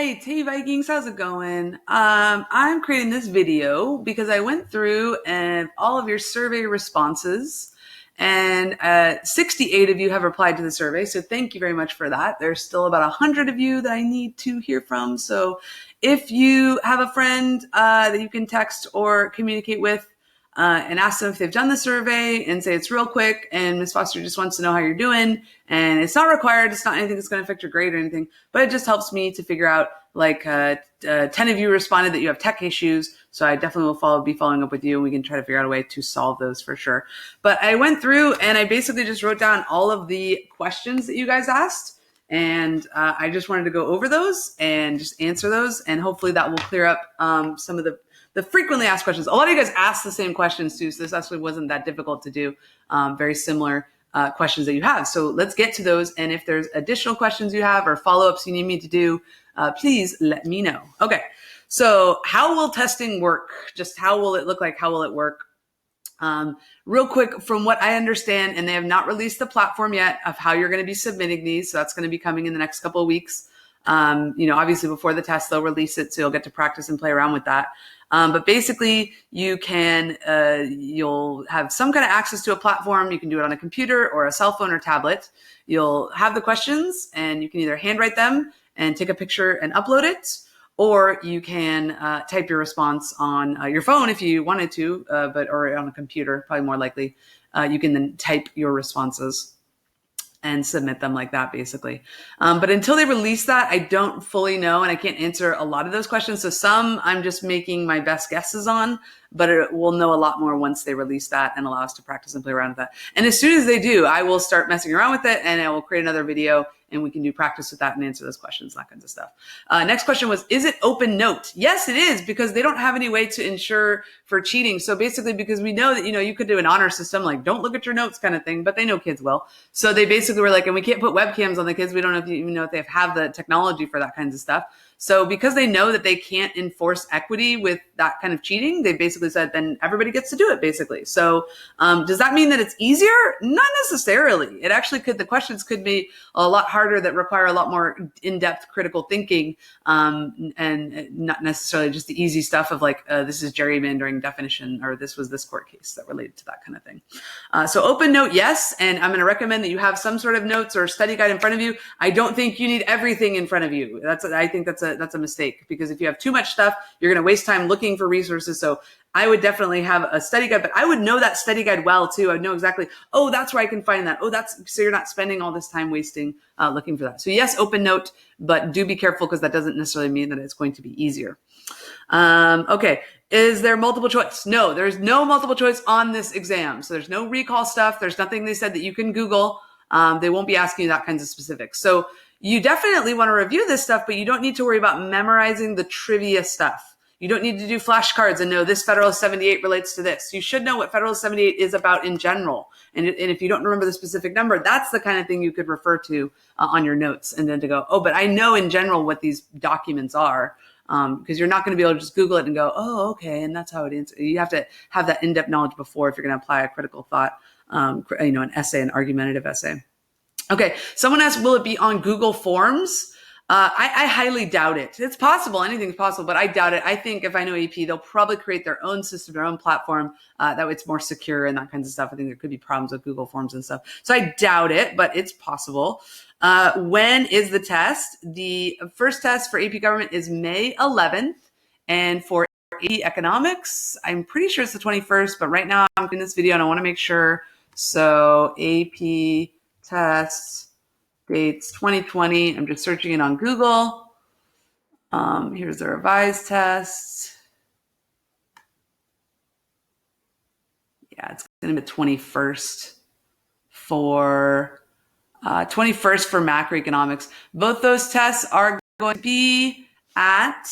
right. Hey Vikings, how's it going? I'm creating this video because I went through and all of your survey responses, and 68 of you have replied to the survey. So thank you very much for that. There's still about 100 of you that I need to hear from. So if you have a friend that you can text or communicate with, and ask them if they've done the survey and say it's real quick and Ms. Foster just wants to know how you're doing, and it's not required. It's not anything that's going to affect your grade or anything, but it just helps me to figure out, like 10 of you responded that you have tech issues. So I definitely will be following up with you, and we can try to figure out a way to solve those for sure. But I went through and I basically just wrote down all of the questions that you guys asked. And I just wanted to go over those and just answer those. And hopefully that will clear up some of the frequently asked questions. A lot of you guys asked the same questions too, so this actually wasn't that difficult to do. Very similar questions that you have. So let's get to those. And if there's additional questions you have or follow-ups you need me to do, please let me know. Okay, so how will testing work? Just how will it look like? How will it work? Real quick, from what I understand, and they have not released the platform yet of how you're going to be submitting these. So that's going to be coming in the next couple of weeks. Obviously before the test, they'll release it. So you'll get to practice and play around with that. But basically you'll have some kind of access to a platform. You can do it on a computer or a cell phone or tablet. You'll have the questions and you can either handwrite them and take a picture and upload it, or you can type your response on your phone if you wanted to, or on a computer, probably more likely. You can then type your responses and submit them like that, basically. But until they release that, I don't fully know, and I can't answer a lot of those questions. So some I'm just making my best guesses on, but we'll know a lot more once they release that and allow us to practice and play around with that. And as soon as they do, I will start messing around with it, and I will create another video, and we can do practice with that and answer those questions, that kinds of stuff. Next question was, is it open note? Yes, it is, because they don't have any way to ensure for cheating. So basically, because we know that, you could do an honor system, like don't look at your notes kind of thing, but they know kids will. So they basically were like, and we can't put webcams on the kids. We don't know if you even know if they have the technology for that kinds of stuff. So because they know that they can't enforce equity with that kind of cheating, they basically said, then everybody gets to do it, basically. So does that mean that it's easier? Not necessarily. It actually the questions could be a lot harder, that require a lot more in-depth critical thinking, and not necessarily just the easy stuff of like, this is gerrymandering definition, or this was this court case that related to that kind of thing. So open note, yes. And I'm going to recommend that you have some sort of notes or study guide in front of you. I don't think you need everything in front of you. I think that's a mistake, because if you have too much stuff, you're going to waste time looking for resources. So I would definitely have a study guide, but I would know that study guide well too. I'd know exactly, oh, that's where I can find that. Oh, so you're not spending all this time wasting looking for that. So yes, open note, but do be careful, because that doesn't necessarily mean that it's going to be easier. Okay. Is there multiple choice? No, there's no multiple choice on this exam. So there's no recall stuff. There's nothing they said that you can Google. They won't be asking you that kinds of specifics. So you definitely want to review this stuff, but you don't need to worry about memorizing the trivia stuff. You don't need to do flashcards and know this Federalist 78 relates to this. You should know what Federalist 78 is about in general. And if you don't remember the specific number, that's the kind of thing you could refer to on your notes, and then to go, oh, but I know in general what these documents are. Because you're not going to be able to just Google it and go, oh, okay, and that's how it is. You have to have that in-depth knowledge before, if you're going to apply a critical thought, an essay, an argumentative essay. Okay, someone asked, will it be on Google Forms? I highly doubt it. It's possible. Anything's possible, but I doubt it. I think if I know AP, they'll probably create their own system, their own platform, that way it's more secure and that kinds of stuff. I think there could be problems with Google Forms and stuff. So I doubt it, but it's possible. When is the test? The first test for AP Government is May 11th. And for AP Economics, I'm pretty sure it's the 21st, but right now I'm doing this video and I want to make sure. So AP tests, dates 2020. I'm just searching it on Google. Here's the revised test. Yeah, it's going to be the 21st for 21st for macroeconomics. Both those tests are going to be at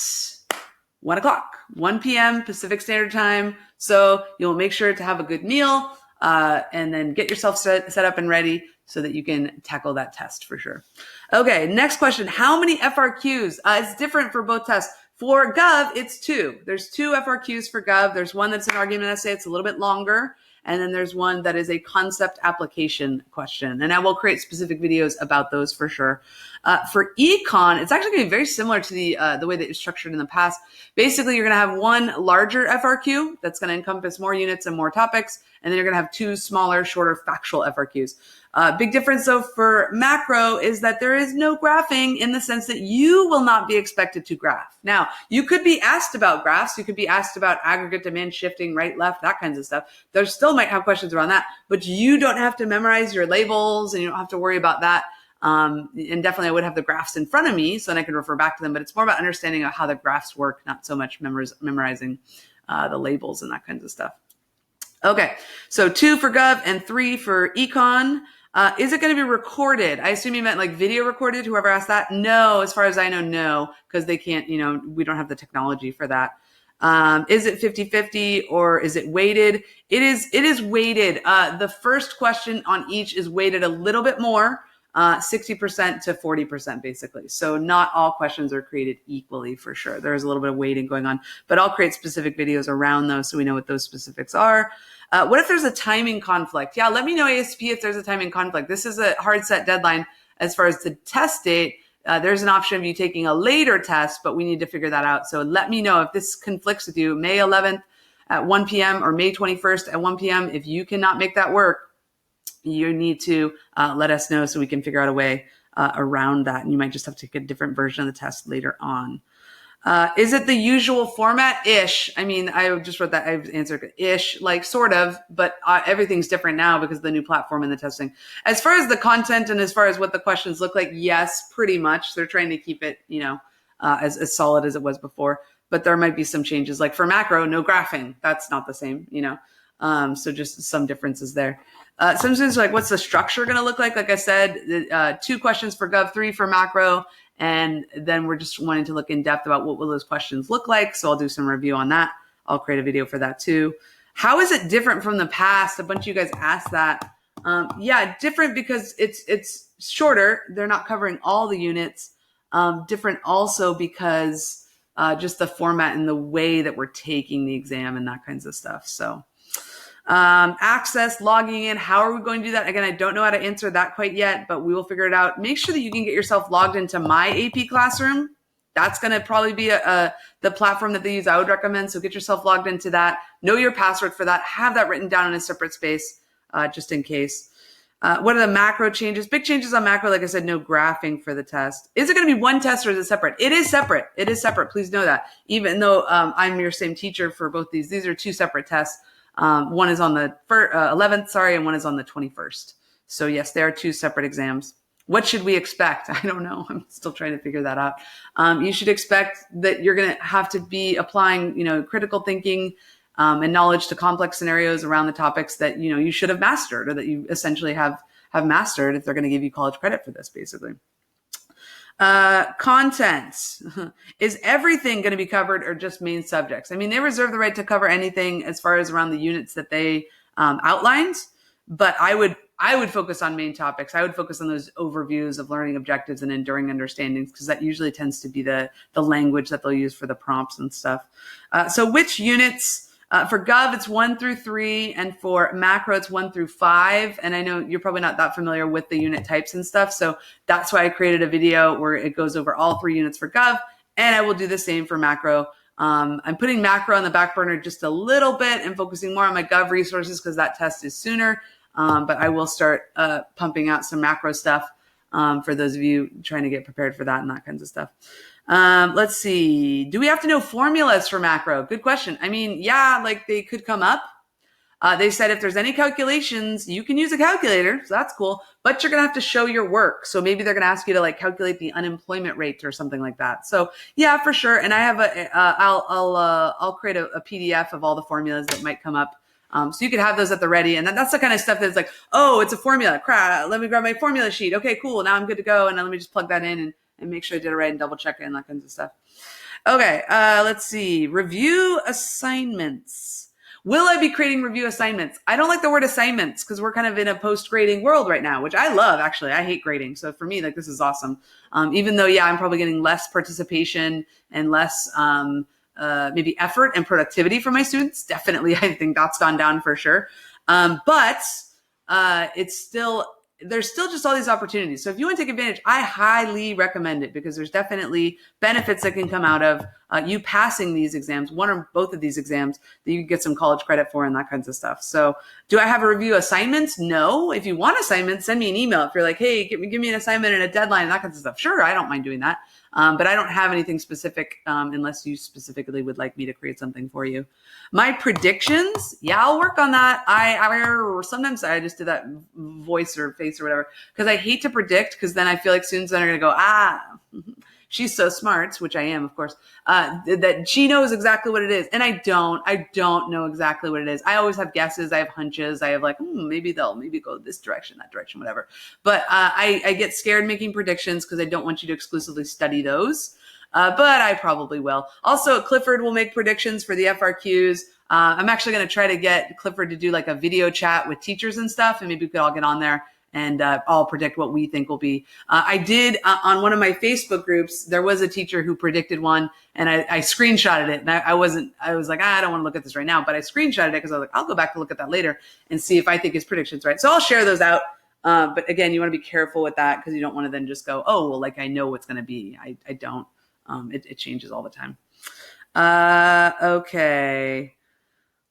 1 o'clock, 1 p.m. Pacific Standard Time. So you'll make sure to have a good meal and then get yourself set up and ready so that you can tackle that test for sure. Okay, next question. How many FRQs? It's different for both tests. For Gov, it's 2. There's 2 FRQs for Gov. There's one that's an argument essay. It's a little bit longer. And then there's one that is a concept application question. And I will create specific videos about those for sure. For econ, it's actually going to be very similar to the way that it's structured in the past. Basically, you're going to have one larger FRQ that's going to encompass more units and more topics, and then you're going to have two smaller, shorter factual FRQs. Big difference, though, for macro is that there is no graphing in the sense that you will not be expected to graph. Now, you could be asked about graphs. You could be asked about aggregate demand shifting, right, left, that kinds of stuff. There still might have questions around that, but you don't have to memorize your labels and you don't have to worry about that. And definitely I would have the graphs in front of me so then I can refer back to them, but it's more about understanding how the graphs work, not so much memorizing the labels and that kinds of stuff. Okay, so 2 for Gov and 3 for Econ. Is it going to be recorded? I assume you meant like video recorded, whoever asked that. No, as far as I know, no, because they can't, we don't have the technology for that. Is it 50-50 or is it weighted? It is weighted. The first question on each is weighted a little bit more, 60% to 40% basically. So not all questions are created equally for sure. There's a little bit of weighting going on, but I'll create specific videos around those so we know what those specifics are. What if there's a timing conflict? Yeah, let me know ASP if there's a timing conflict. This is a hard set deadline as far as the test date. There's an option of you taking a later test, but we need to figure that out. So let me know if this conflicts with you, May 11th at 1 p.m. or May 21st at 1 p.m. If you cannot make that work, you need to let us know so we can figure out a way around that. And you might just have to take a different version of the test later on. Is it the usual format-ish? I mean, I just wrote that, I've answered ish, like sort of, but everything's different now because of the new platform and the testing. As far as the content and as far as what the questions look like, yes, pretty much. They're trying to keep it, as solid as it was before, but there might be some changes. Like for macro, no graphing. That's not the same, so just some differences there. Some students are like, what's the structure going to look like? Like I said, 2 questions for Gov, 3 for macro. And then we're just wanting to look in depth about what will those questions look like. So I'll do some review on that. I'll create a video for that too. How is it different from the past? A bunch of you guys asked that. Yeah, different because it's shorter. They're not covering all the units. Different also because just the format and the way that we're taking the exam and that kinds of stuff. So access, logging in, how are we going to do that? Again, I don't know how to answer that quite yet, but we will figure it out. Make sure that you can get yourself logged into My AP Classroom. That's going to probably be the platform that they use. I would recommend. So get yourself logged into that. Know your password for that. Have that written down in a separate space, just in case. What are the macro changes? Big changes on macro. Like I said, no graphing for the test. Is it going to be one test or is it separate? It is separate. It is separate. Please know that. Even though I'm your same teacher for both these are 2 separate tests. One is on the 11th, and one is on the 21st. So yes, there are 2 separate exams. What should we expect? I don't know. I'm still trying to figure that out. You should expect that you're going to have to be applying, critical thinking and knowledge to complex scenarios around the topics that, you should have mastered or that you essentially have mastered if they're going to give you college credit for this, basically. Content. Is everything going to be covered or just main subjects? I mean, they reserve the right to cover anything as far as around the units that they outlined, but I would focus on main topics. I would focus on those overviews of learning objectives and enduring understandings because that usually tends to be the language that they'll use for the prompts and stuff. So which units? For Gov, it's 1 through 3, and for macro, it's 1 through 5. And I know you're probably not that familiar with the unit types and stuff, so that's why I created a video where it goes over all 3 units for Gov, and I will do the same for macro. I'm putting macro on the back burner just a little bit and focusing more on my Gov resources because that test is sooner, but I will start pumping out some macro stuff for those of you trying to get prepared for that and that kinds of stuff. Let's see. Do we have to know formulas for macro? Good question. I mean, yeah, like they could come up. They said if there's any calculations, you can use a calculator. So that's cool, but you're going to have to show your work. So maybe they're going to ask you to like calculate the unemployment rate or something like that. So yeah, for sure. And I have I'll create a PDF of all the formulas that might come up. So you could have those at the ready. And that's the kind of stuff that's like, oh, it's a formula. Crap. Let me grab my formula sheet. Okay, cool. Now I'm good to go. And then let me just plug that in and make sure I did it right and double check it and that kinds of stuff. Okay, let's see. Review assignments. Will I be creating review assignments? I don't like the word assignments because we're kind of in a post-grading world right now, which I love, actually. I hate grading. So for me, like, this is awesome. Even though, yeah, I'm probably getting less participation and less maybe effort and productivity from my students. Definitely, I think that's gone down for sure. But it's still there's still just all these opportunities. So if you want to take advantage, I highly recommend it, because there's definitely benefits that can come out of you passing these exams, one or both of these exams, that you can get some college credit for and that kinds of stuff. So do I have a review assignments? No. If you want assignments, send me an email. If you're like, hey, give me an assignment and a deadline and that kind of stuff. Sure, I don't mind doing that. But I don't have anything specific unless you specifically would like me to create something for you. My predictions, yeah, I'll work on that. Sometimes I just do that voice or face or whatever, because I hate to predict, because then I feel like students then are going to go, she's so smart, which I am, of course, that she knows exactly what it is. And I don't know exactly what it is. I always have guesses. I have hunches. I have like, maybe they'll go this direction, that direction, whatever. But I get scared making predictions because I don't want you to exclusively study those. But I probably will. Also, Clifford will make predictions for the FRQs. I'm actually going to try to get Clifford to do like a video chat with teachers and stuff. And maybe we could all get on there and I'll predict what we think will be. I did on one of my Facebook groups, there was a teacher who predicted one, and I screenshotted it. And I was like, I don't want to look at this right now, but I screenshotted it because I was like, I'll go back to look at that later and see if I think his prediction's right. So I'll share those out. But again, you want to be careful with that, because you don't want to then just go, oh, well, like I know what's going to be. I don't. It changes all the time. Okay.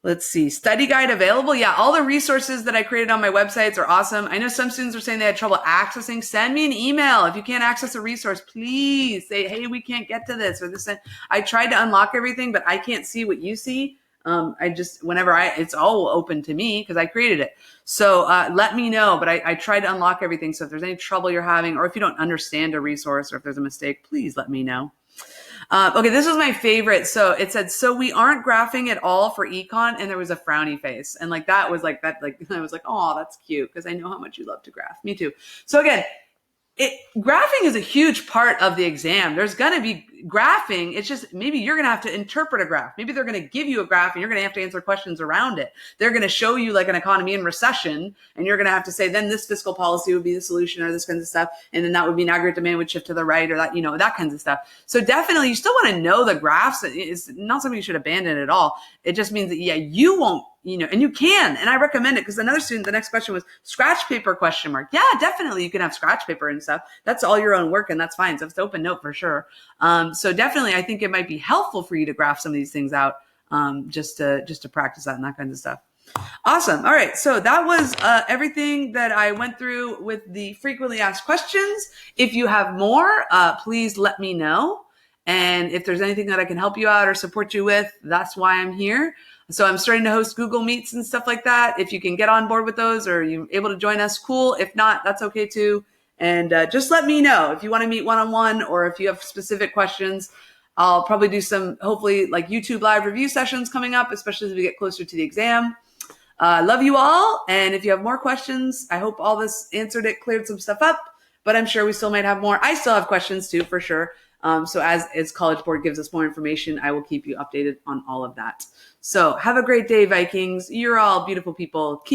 Let's see. Study guide available. Yeah, all the resources that I created on my websites are awesome. I know some students are saying they had trouble accessing. Send me an email. If you can't access a resource, please say, hey, we can't get to this or this. I tried to unlock everything, but I can't see what you see. It's all open to me because I created it. So let me know, but I tried to unlock everything. So if there's any trouble you're having, or if you don't understand a resource, or if there's a mistake, please let me know. Okay, this was my favorite. So it said, so we aren't graphing at all for econ, and there was a frowny face. And like, that was like, that, like, I was like, oh, that's cute, because I know how much you love to graph. Me too. So again, graphing is a huge part of the exam. There's going to be graphing. It's just maybe you're going to have to interpret a graph. Maybe they're going to give you a graph and you're going to have to answer questions around it. They're going to show you like an economy in recession, and you're going to have to say, then this fiscal policy would be the solution, or this kinds of stuff. And then that would mean aggregate demand would shift to the right, or that, that kinds of stuff. So definitely you still want to know the graphs. It's not something you should abandon at all. It just means that, yeah, you won't, and you can, and I recommend it, because another student, the next question was scratch paper ? Yeah, definitely. You can have scratch paper and stuff. That's all your own work, and that's fine. So it's open note for sure. So definitely, I think it might be helpful for you to graph some of these things out, just to practice that and that kind of stuff. Awesome. All right. So that was everything that I went through with the frequently asked questions. If you have more, please let me know. And if there's anything that I can help you out or support you with, that's why I'm here. So I'm starting to host Google Meets and stuff like that. If you can get on board with those, or you're able to join us, cool. If not, that's okay too. And just let me know if you want to meet one-on-one, or if you have specific questions. I'll probably do some, hopefully, like YouTube live review sessions coming up, especially as we get closer to the exam. Love you all. And if you have more questions, I hope all this answered it, cleared some stuff up, but I'm sure we still might have more. I still have questions too, for sure. So as College Board gives us more information, I will keep you updated on all of that. So have a great day, Vikings. You're all beautiful people. Keep